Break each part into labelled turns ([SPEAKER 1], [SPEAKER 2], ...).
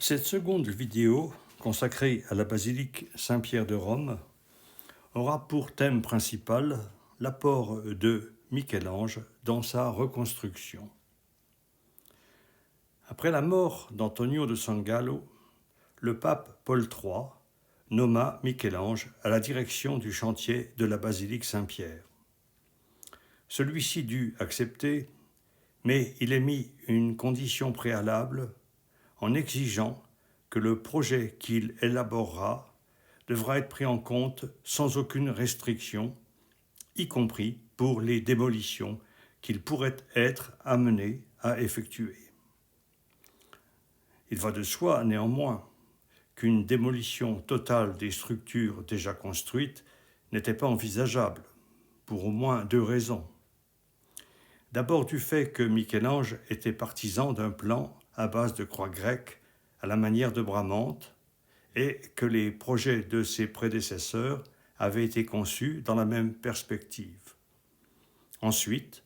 [SPEAKER 1] Cette seconde vidéo, consacrée à la basilique Saint-Pierre de Rome, aura pour thème principal l'apport de Michel-Ange dans sa reconstruction. Après la mort d'Antonio de San Gallo, le pape Paul III nomma Michel-Ange à la direction du chantier de la basilique Saint-Pierre. Celui-ci dut accepter, mais il émit une condition préalable en exigeant que le projet qu'il élaborera devra être pris en compte sans aucune restriction, y compris pour les démolitions qu'il pourrait être amené à effectuer. Il va de soi, néanmoins, qu'une démolition totale des structures déjà construites n'était pas envisageable, pour au moins deux raisons. D'abord du fait que Michel-Ange était partisan d'un plan à base de croix grecques à la manière de Bramante et que les projets de ses prédécesseurs avaient été conçus dans la même perspective. Ensuite,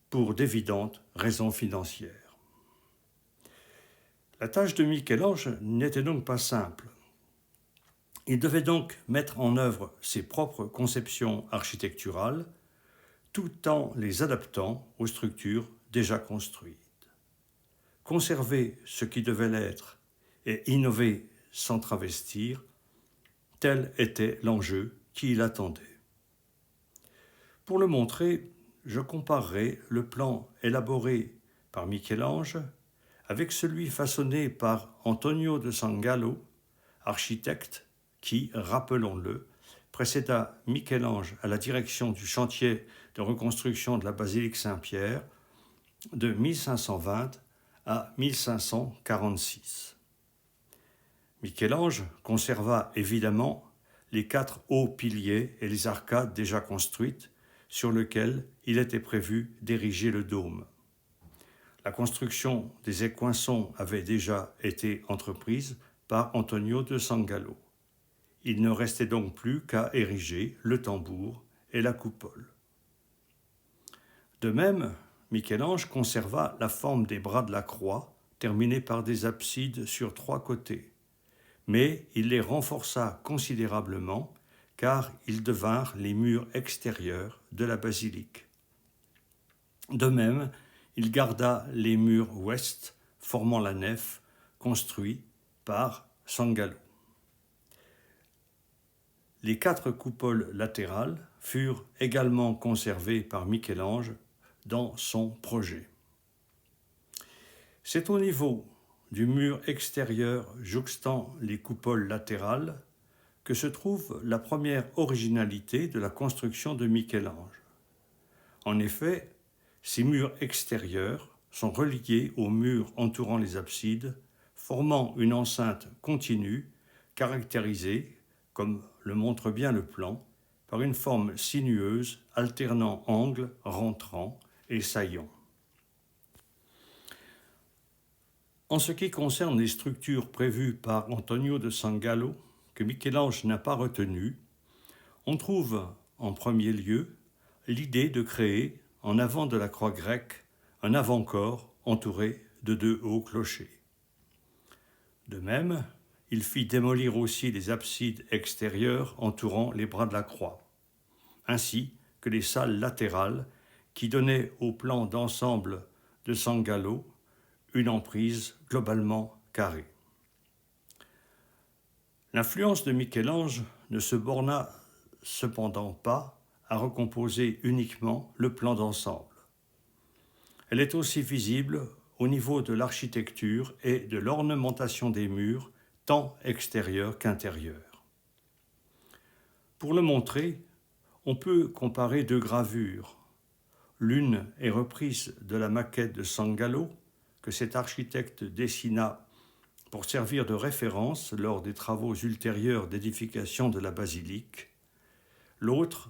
[SPEAKER 1] pour d'évidentes raisons financières. La tâche de Michel-Ange n'était donc pas simple. Il devait donc mettre en œuvre ses propres conceptions architecturales tout en les adaptant aux structures déjà construites. Conserver ce qui devait l'être et innover sans travestir, tel était l'enjeu qui l'attendait. Pour le montrer, je comparerai le plan élaboré par Michel-Ange avec celui façonné par Antonio de San Gallo, architecte qui, rappelons-le, précéda Michel-Ange à la direction du chantier de reconstruction de la basilique Saint-Pierre de 1520 à 1546. Michel-Ange conserva évidemment les 4 hauts piliers et les arcades déjà construites sur lesquelles il était prévu d'ériger le dôme. La construction des écoinçons avait déjà été entreprise par Antonio de San Gallo. Il ne restait donc plus qu'à ériger le tambour et la coupole. De même, Michel-Ange conserva la forme des bras de la croix, terminés par des absides sur 3 côtés. Mais il les renforça considérablement car ils devinrent les murs extérieurs de la basilique. De même, il garda les murs ouest formant la nef construits par San Gallo. Les 4 coupoles latérales furent également conservées par Michel-Ange dans son projet. C'est au niveau du mur extérieur jouxtant les coupoles latérales que se trouve la première originalité de la construction de Michel-Ange. En effet, ces murs extérieurs sont reliés aux murs entourant les absides, formant une enceinte continue caractérisée, comme le montre bien le plan, par une forme sinueuse alternant angles rentrants et saillants. En ce qui concerne les structures prévues par Antonio de San Gallo, que Michel-Ange n'a pas retenues, on trouve en premier lieu l'idée de créer, en avant de la croix grecque, un avant-corps entouré de 2 hauts clochers. De même, il fit démolir aussi les absides extérieures entourant les bras de la croix, ainsi que les salles latérales qui donnaient au plan d'ensemble de San Gallo une emprise globalement carrée. L'influence de Michel-Ange ne se borna cependant pas à recomposer uniquement le plan d'ensemble. Elle est aussi visible au niveau de l'architecture et de l'ornementation des murs, tant extérieurs qu'intérieurs. Pour le montrer, on peut comparer 2 gravures. L'une est reprise de la maquette de San Gallo, que cet architecte dessina pour servir de référence lors des travaux ultérieurs d'édification de la basilique, l'autre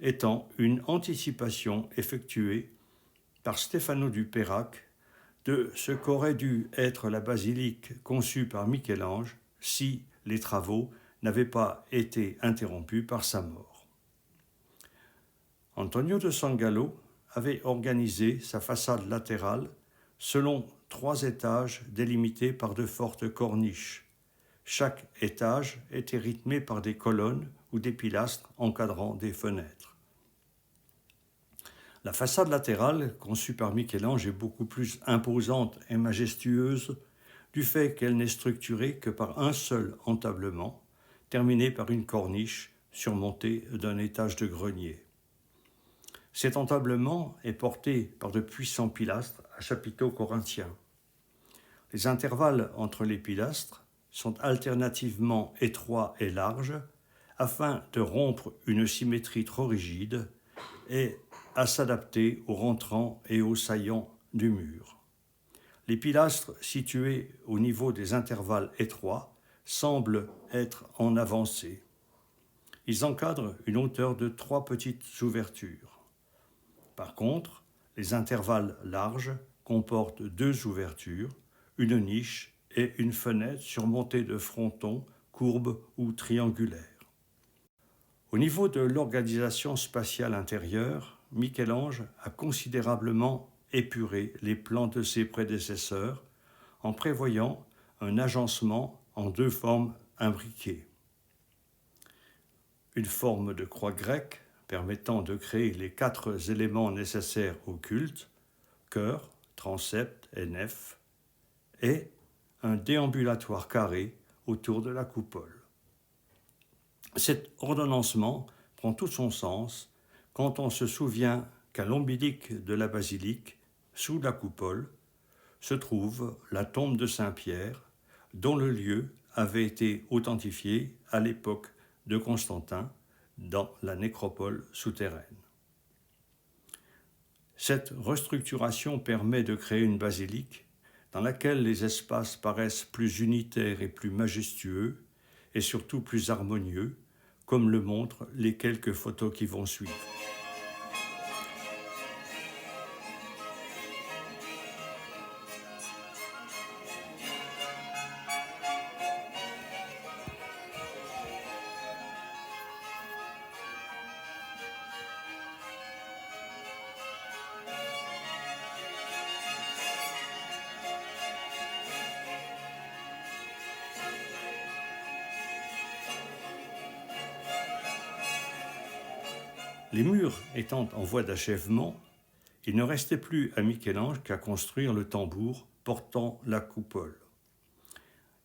[SPEAKER 1] étant une anticipation effectuée par Stefano du Perrac de ce qu'aurait dû être la basilique conçue par Michel-Ange si les travaux n'avaient pas été interrompus par sa mort. Antonio de San Gallo avait organisé sa façade latérale selon 3 étages délimités par de fortes corniches. Chaque étage était rythmé par des colonnes ou des pilastres encadrant des fenêtres. La façade latérale, conçue par Michel-Ange, est beaucoup plus imposante et majestueuse du fait qu'elle n'est structurée que par un seul entablement, terminé par une corniche surmontée d'un étage de grenier. Cet entablement est porté par de puissants pilastres à chapiteaux corinthiens. Les intervalles entre les pilastres sont alternativement étroits et larges afin de rompre une symétrie trop rigide et à s'adapter aux rentrants et aux saillants du mur. Les pilastres situés au niveau des intervalles étroits semblent être en avancée. Ils encadrent une hauteur de 3 petites ouvertures. Par contre, les intervalles larges comportent 2 ouvertures, une niche et une fenêtre surmontée de frontons courbes ou triangulaires. Au niveau de l'organisation spatiale intérieure, Michel-Ange a considérablement épuré les plans de ses prédécesseurs en prévoyant un agencement en 2 formes imbriquées. Une forme de croix grecque permettant de créer les 4 éléments nécessaires au culte, chœur, transept et nef, et un déambulatoire carré autour de la coupole. Cet ordonnancement prend tout son sens quand on se souvient qu'à l'ombilique de la basilique, sous la coupole, se trouve la tombe de Saint-Pierre, dont le lieu avait été authentifié à l'époque de Constantin dans la nécropole souterraine. Cette restructuration permet de créer une basilique dans laquelle les espaces paraissent plus unitaires et plus majestueux, et surtout plus harmonieux, comme le montrent les quelques photos qui vont suivre. Les murs étant en voie d'achèvement, il ne restait plus à Michel-Ange qu'à construire le tambour portant la coupole.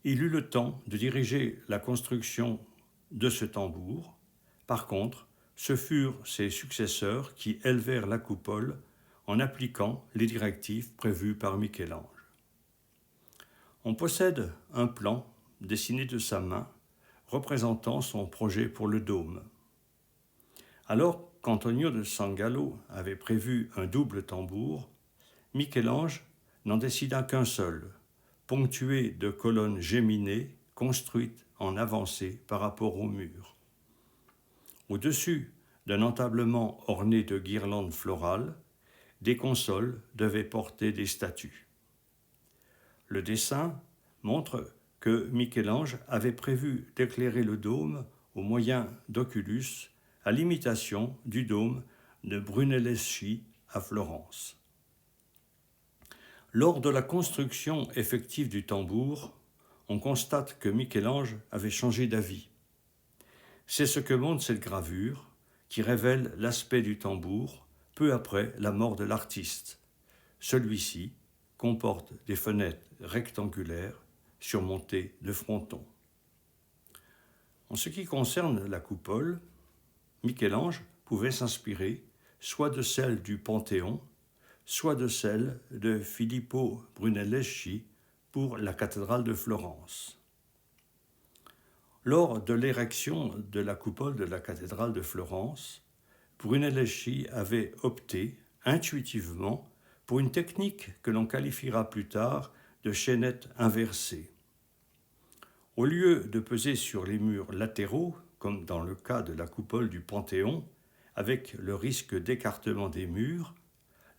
[SPEAKER 1] Il eut le temps de diriger la construction de ce tambour. Par contre, ce furent ses successeurs qui élevèrent la coupole en appliquant les directives prévues par Michel-Ange. On possède un plan dessiné de sa main représentant son projet pour le dôme. Alors qu'Antonio de Sangallo avait prévu un double tambour, Michel-Ange n'en décida qu'un seul, ponctué de colonnes géminées construites en avancée par rapport au mur. Au-dessus d'un entablement orné de guirlandes florales, des consoles devaient porter des statues. Le dessin montre que Michel-Ange avait prévu d'éclairer le dôme au moyen d'oculus à l'imitation du dôme de Brunelleschi à Florence. Lors de la construction effective du tambour, on constate que Michel-Ange avait changé d'avis. C'est ce que montre cette gravure qui révèle l'aspect du tambour peu après la mort de l'artiste. Celui-ci comporte des fenêtres rectangulaires surmontées de frontons. En ce qui concerne la coupole, Michel-Ange pouvait s'inspirer soit de celle du Panthéon, soit de celle de Filippo Brunelleschi pour la cathédrale de Florence. Lors de l'érection de la coupole de la cathédrale de Florence, Brunelleschi avait opté intuitivement pour une technique que l'on qualifiera plus tard de chaînette inversée. Au lieu de peser sur les murs latéraux, comme dans le cas de la coupole du Panthéon, avec le risque d'écartement des murs,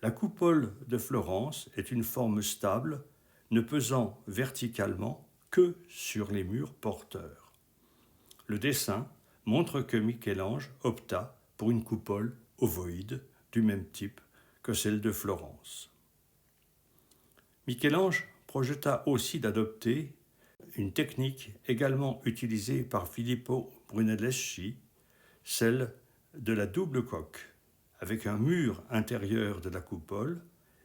[SPEAKER 1] la coupole de Florence est une forme stable, ne pesant verticalement que sur les murs porteurs. Le dessin montre que Michel-Ange opta pour une coupole ovoïde du même type que celle de Florence. Michel-Ange projeta aussi d'adopter une technique également utilisée par Filippo Brunelleschi, celle de la double coque, avec un mur intérieur de la coupole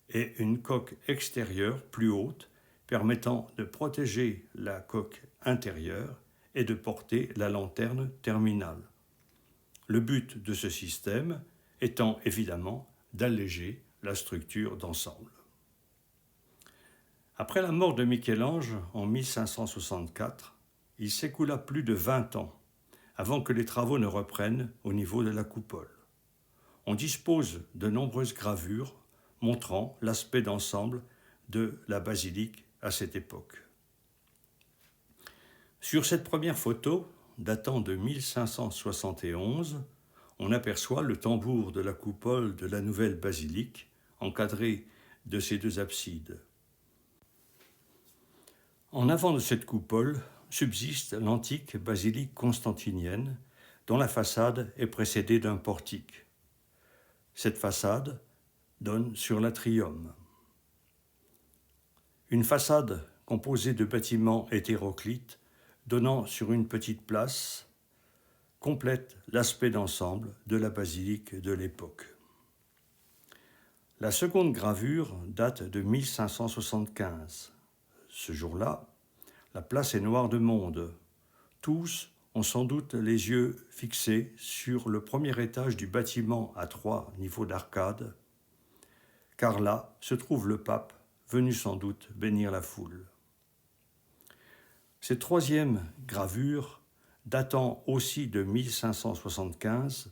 [SPEAKER 1] et une coque extérieure plus haute permettant de protéger la coque intérieure et de porter la lanterne terminale. Le but de ce système étant évidemment d'alléger la structure d'ensemble. Après la mort de Michel-Ange en 1564, il s'écoula plus de 20 ans avant que les travaux ne reprennent au niveau de la coupole. On dispose de nombreuses gravures montrant l'aspect d'ensemble de la basilique à cette époque. Sur cette première photo, datant de 1571, on aperçoit le tambour de la coupole de la nouvelle basilique, encadré de ses deux absides. En avant de cette coupole subsiste l'antique basilique constantinienne, dont la façade est précédée d'un portique. Cette façade donne sur l'atrium. Une façade composée de bâtiments hétéroclites donnant sur une petite place complète l'aspect d'ensemble de la basilique de l'époque. La seconde gravure date de 1575. Ce jour-là, la place est noire de monde. Tous ont sans doute les yeux fixés sur le premier étage du bâtiment à 3 niveaux d'arcade, car là se trouve le pape, venu sans doute bénir la foule. Cette troisième gravure, datant aussi de 1575,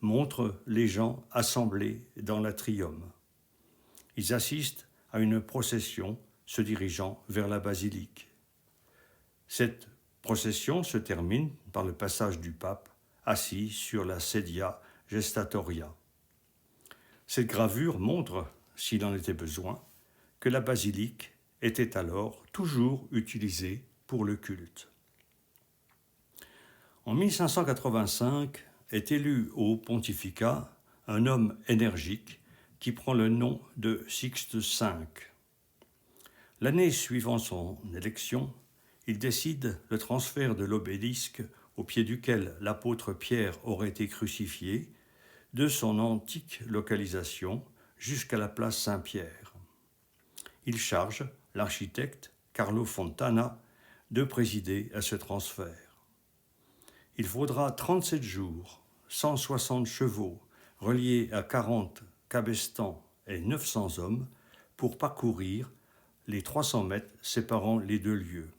[SPEAKER 1] montre les gens assemblés dans l'atrium. Ils assistent à une procession se dirigeant vers la basilique. Cette procession se termine par le passage du pape assis sur la sedia gestatoria. Cette gravure montre, s'il en était besoin, que la basilique était alors toujours utilisée pour le culte. En 1585 est élu au pontificat un homme énergique qui prend le nom de Sixte V. L'année suivant son élection, il décide le transfert de l'obélisque au pied duquel l'apôtre Pierre aurait été crucifié de son antique localisation jusqu'à la place Saint-Pierre. Il charge l'architecte Carlo Fontana de présider à ce transfert. Il faudra 37 jours, 160 chevaux, reliés à 40 cabestans et 900 hommes pour parcourir les 300 mètres séparant les deux lieux.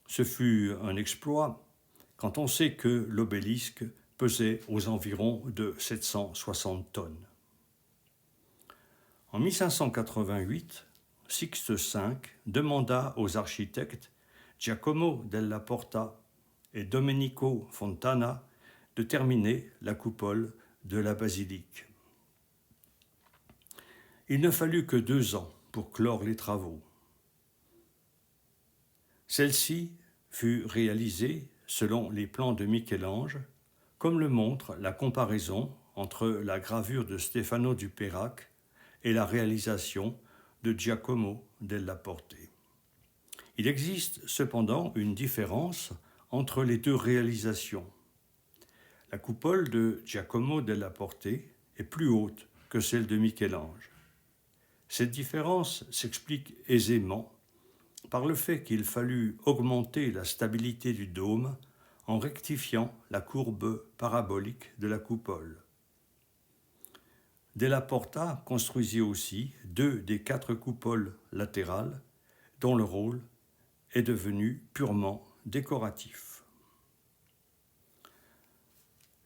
[SPEAKER 1] Ce fut un exploit quand on sait que l'obélisque pesait aux environs de 760 tonnes. En 1588, Sixte V demanda aux architectes Giacomo della Porta et Domenico Fontana de terminer la coupole de la basilique. Il ne fallut que 2 ans pour clore les travaux. Celle-ci fut réalisée selon les plans de Michel-Ange, comme le montre la comparaison entre la gravure de Stefano du Perrac et la réalisation de Giacomo della Porte. Il existe cependant une différence entre les deux réalisations. La coupole de Giacomo della Porte est plus haute que celle de Michel-Ange. Cette différence s'explique aisément par le fait qu'il fallut augmenter la stabilité du dôme en rectifiant la courbe parabolique de la coupole. Della Porta construisit aussi 2 des 4 coupoles latérales dont le rôle est devenu purement décoratif.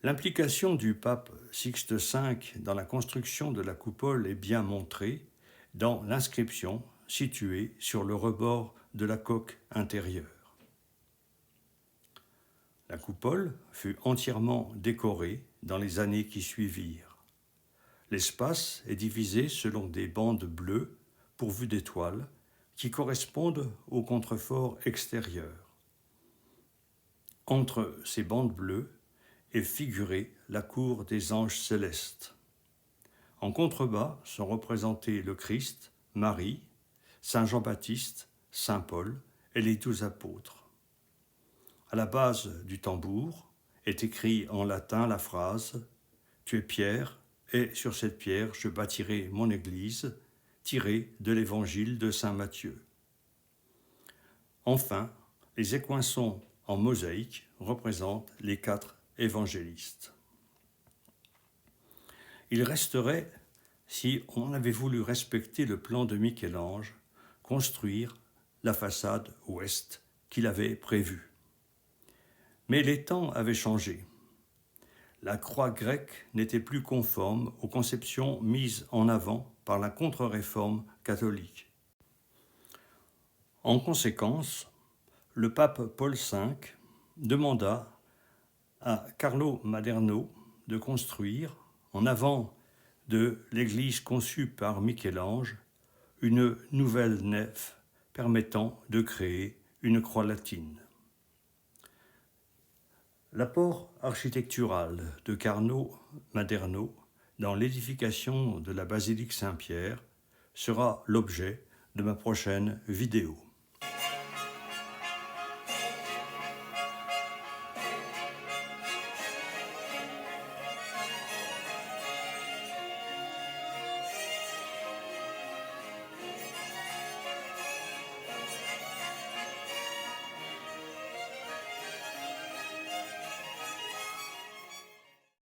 [SPEAKER 1] L'implication du pape Sixte V dans la construction de la coupole est bien montrée dans l'inscription située sur le rebord de la coque intérieure. La coupole fut entièrement décorée dans les années qui suivirent. L'espace est divisé selon des bandes bleues pourvues d'étoiles qui correspondent aux contreforts extérieurs. Entre ces bandes bleues est figurée la cour des anges célestes. En contrebas sont représentés le Christ, Marie Saint Jean-Baptiste, Saint Paul et les 12 apôtres. À la base du tambour est écrit en latin la phrase « Tu es Pierre, et sur cette pierre je bâtirai mon église », tirée de l'évangile de saint Matthieu. Enfin, les écoinçons en mosaïque représentent les 4 évangélistes. Il resterait, si on avait voulu respecter le plan de Michel-Ange, construire la façade ouest qu'il avait prévue. Mais les temps avaient changé. La croix grecque n'était plus conforme aux conceptions mises en avant par la contre-réforme catholique. En conséquence, le pape Paul V demanda à Carlo Maderno de construire, en avant de l'église conçue par Michel-Ange, une nouvelle nef permettant de créer une croix latine. L'apport architectural de Carlo Maderno dans l'édification de la basilique Saint-Pierre sera l'objet de ma prochaine vidéo.